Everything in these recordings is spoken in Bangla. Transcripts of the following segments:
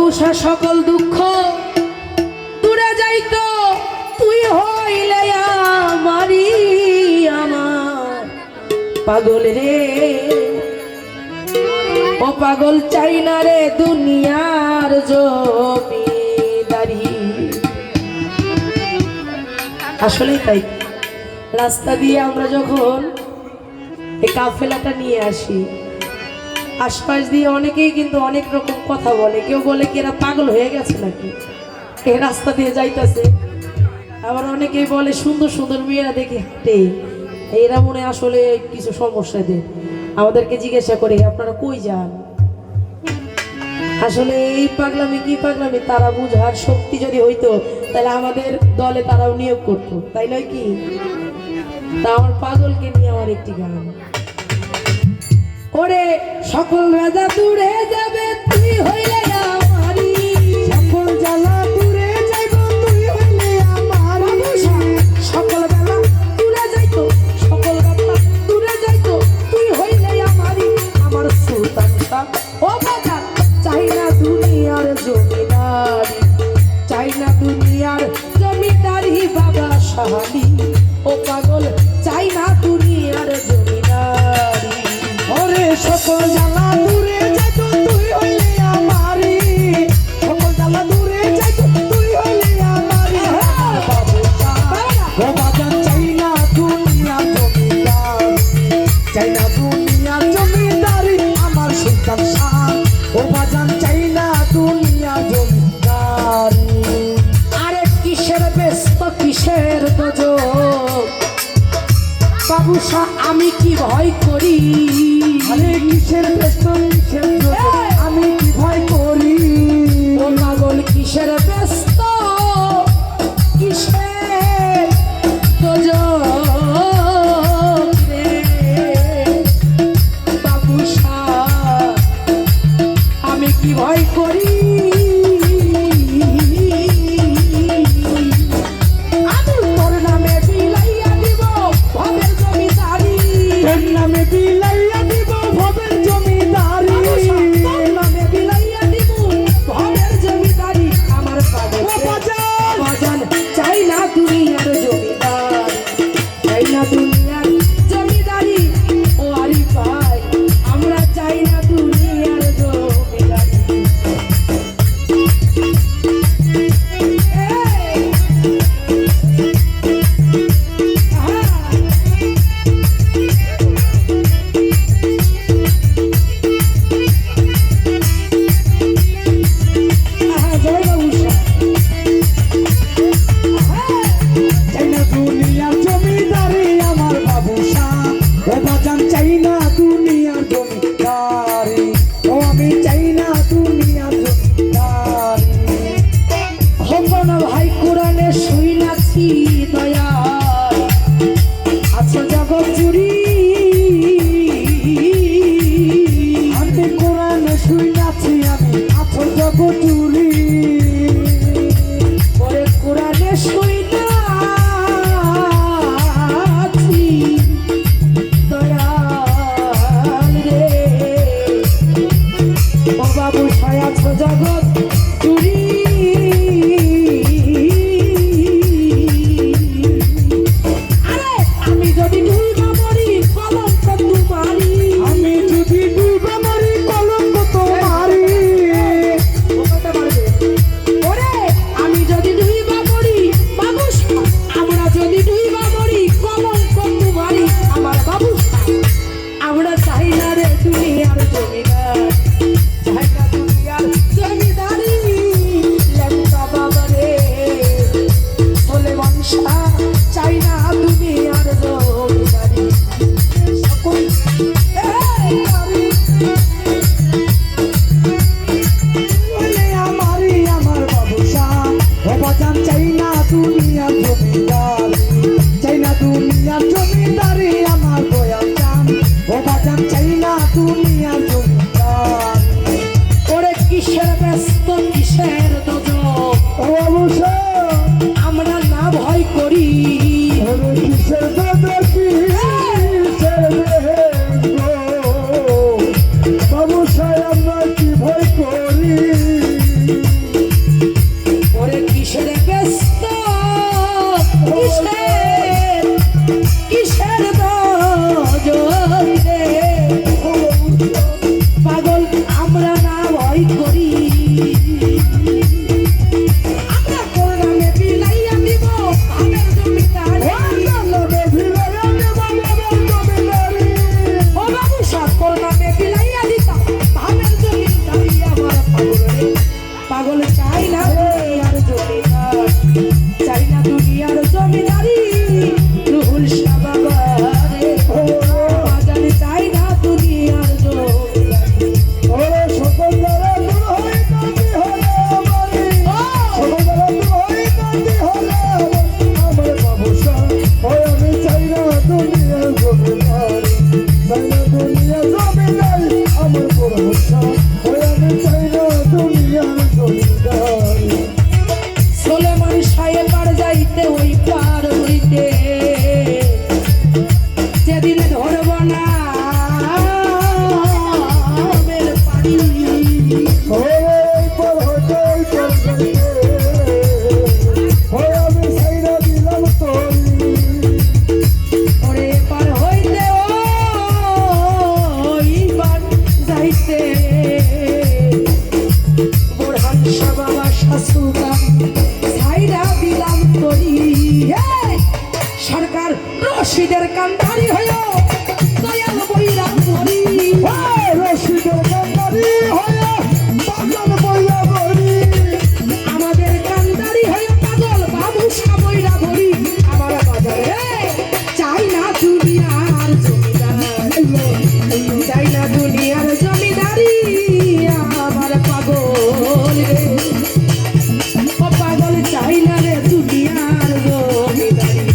বাবুসা সকল দুঃখ দূরে যাইতো তুই হইলে আমারি আমার পাগল রে ও পাগল চাই না রে দুনিয়ার জমিদারি। আসলেই তাই, রাস্তা দিয়ে আমরা যখন এই কাফেলাটা নিয়ে আসি আশপাশ দিয়ে অনেকেই কিন্তু অনেক রকম কথা বলে, কেউ বলে কি এরা পাগল হয়ে গেছে নাকি এ রাস্তা দিয়ে যাইতেছে, আবার অনেকেই বলে সুন্দর সুন্দর মেয়েরা দেখে হাঁটে এরা মনে আসলে কিছু সমস্যা দেয়, আমাদেরকে জিজ্ঞাসা করে আপনারা কই যান। আসলে এই পাগলামি কি পাগলামি তারা বুঝার শক্তি যদি হইতো তাহলে আমাদের দলে তারাও নিয়োগ করতো, তাই নয় কি? তা আমার পাগলকে নিয়ে আমার একটি গান, ওরে সকল রাজা দূরে যাবে তুই হইলে আমারি, সকল জ্বালা দূরে যাইব তুই হইলে আমার, সকল বেলা দূরে যাইতো সকল রাত দূরে যাইতো তুই হইলে আমারি আমার সুলতান শাহ। ও বাবা চাই না দুনিয়ার জমিদারি, চাই না দুনিয়ার জমিদারি বাবা শাহালি, ও পাগল চাই না দুনিয়ার জমিদারি। ওরে সকল জ্বালা দূরে যাইতো তুই হইলে আমারি, সকল জ্বালা দূরে যাইতো তুই হইলে আমারি, ও বাজান চাই না দুনিয়ার জমিদারি, চাই না দুনিয়ার জমিদারি আমার সুলতান শাহ, ও বাজান চাই না দুনিয়ার জমিদারি। আরে কিসের ব্যস্ত কিসের দোজক বাবুসা আমি কি ভয় করি, আরে কিসের ব্যস্ত কিসের দোজক আমি কি ভয় করি, ও পাগল কিসের ব্যস্ত কিসের দোজক রে বাবুসা আমি কি ভয় করি, আমি তোর নামে বিলাইয়া দিব ভবের জমিদারি, তোর নামে বিলাইয়া দিব ভবের জমিদারি, তোর নামে বিলাইয়া দিব ভবের জমিদারি আমার পাগল বাজান চাই না দুনিয়ার জমিদারি, চাই না দুনিয়ার জমিদারি, ও আরি ভাই আমরা চাই না দুনিয়ার জমিদারি। ভাই কোরআনে শুইনাছি দয়া আচ্ছা জগৎ জুড়ি, আমি কোরআনে শুইনাছি আমি আছো জগৎ জুড়ি, পরে কোরআনে শুইনাছি দয়াল রে, ও বাবু ছায় আছো জগৎ জুড়ি। কিসের ব্যস্ত কিসের কিসের দজরে পাগল আমরা না ভয় করি আমরা করোনা বিলাইয়া দিব আমের জমিদারি ও বাবু সব করোনা বিলাইয়া দিতাম আমের জমিদারি আমার পাগল চাই না দুনিয়ার জমিদার চাই না দুনিয়ার জমিদারি রুহুল শাহ বাবা রে বাজার চাই না দুনিয়ার জমিদারি ওরে সকল যারা দূর হয়ে কান্দি হলে আমারে সকল যারা দূর হয়ে কান্দি হলে আমার বাবুসা ওই আমি চাই না দুনিয়ার জমিদারি চাই না দুনিয়ার জমিদারি আমার বাবুসা ওই আমি চাই না দুনিয়ার জমিদারি সোলেমান সাহেব পার যাইতে ওই পার হইতে যেদিন ধরব না আমের পানি ওই পর হতে চল যাইতে ওই আমি চাই না দিলাম তোরি ওরে পার হইতে ওই পার যাইতে বোরহান শাহ বাবা শাসুকাম ছাইরা দিলাম তরি সরকার রশিদের কান্দারি হইও দয়াল বইরা মরি ওই রশিদের কান্দারি হয়ে বাজার বইয়া বলি আমাদের কান্দারি হইও পাগল বাবু সাবইরা ভরি আমার বাজারে চাই না দুনিয়ার জমিদার চাই না দুনিয়ার জমিদারি আমার পাগল রে ও পাগল চাই না রে দুনিয়ার জমিদারি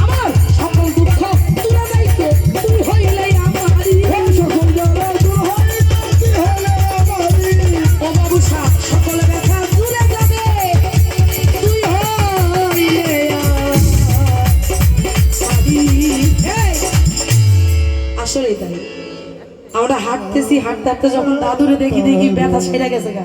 আমার সকল দুঃখ তুলে যাইতো তুই হইলে আমারি সকল যারা দূর হয়ে কান্দি হলে আমারি ও বাবু সাহ সকল ব্যথা দূরে যাবে তুই হইলে আমারি আসলেই তাই আমরা হাঁটতেছি হাঁটতে হাঁটতে যখন দাদুরে দেখি দেখি ব্যথা সেরে গেছে গা